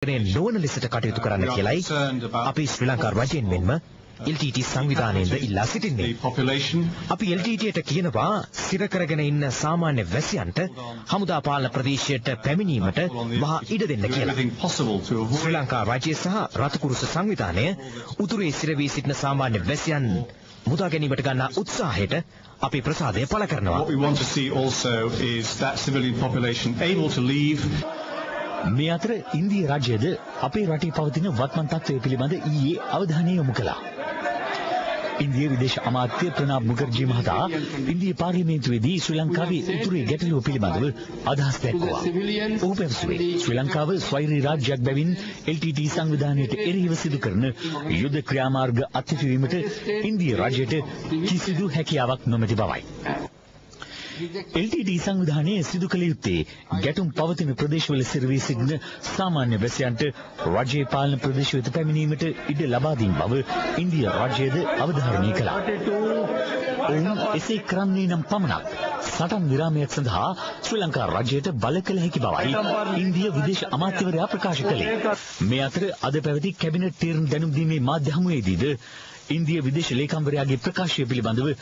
පරිවර්තනය නොවන ලෙසට කටයුතු කරන්න කියලයි අපි ශ්‍රී ලංකා රජයෙන් මෙන්ම LTT සංවිධානයෙන්ද ඉල්ලා සිටින්නේ. අපි LTTට කියනවා සිර කරගෙන ඉන්න සාමාන්‍ය වැසියන්ට හමුදා පාලන ප්‍රදේශයට පැමිණීමට වහා ඉඩ දෙන්න කියලා. ශ්‍රී ලංකා රජය සහ රතුකුරුස සංවිධානය උතුරේ සිර වී සිටින සාමාන්‍ය වැසියන් මුදා ගැනීමට ගන්නා උත්සාහයට අපි ප්‍රසාදය පළ කරනවා. මේ අතර ඉන්දිය රජයද අපේ රටේ පවතින වත්මන් තත්ත්වය පිළිබඳ ඊයේ අවධානය යොමු කළා. ඉන්දිය විදේශ අමාත්‍ය ප්‍රණාබ් මුඛර්ජී මහතා ඉන්දිය පාර්ලිමේන්තුවේදී ශ්‍රී ලංකාවේ උතුරේ ගැටලුව පිළිබඳව අදහස් දැක්වුවා. ඔහු පැවසුවේ ශ්‍රී ලංකාව ස්වෛරී රාජ්‍යයක් බැවින් LTT සංවිධානයට එරෙහිව සිදු කරන යුද ක්‍රියාමාර්ග අත්හිටුවීමට ඉන්දිය රජයට කිසිදු හැකියාවක් නොමැති බවයි. LTT සංවිධානයේ සිදු කළ යුත්තේ ගැටුම් පවතින ප්‍රදේශවල සිරවී සිටින සාමාන්‍ය වැසියන්ට රජයේ පාලන ප්‍රදේශ වෙත පැමිණීමට ඉඩ ලබා දීම බව ඉන්දිය රජයද අවධාරණය කළා. ඔවුන් එසේ කරන්නේ නම් පමණක් සටන් විරාමයක් සඳහා ශ්‍රී ලංකා රජයට බල කළ හැකි බවයි ඉන්දිය විදේශ අමාත්‍යවරයා ප්‍රකාශ කළේ. මේ අතර අද පැවති කැබිනට් තීරණ දැනුම් දීමේ මාධ්‍ය හමුවේදීද ඉන්දිය විදේශ ලේකම්වරයාගේ ප්‍රකාශය පිළිබඳව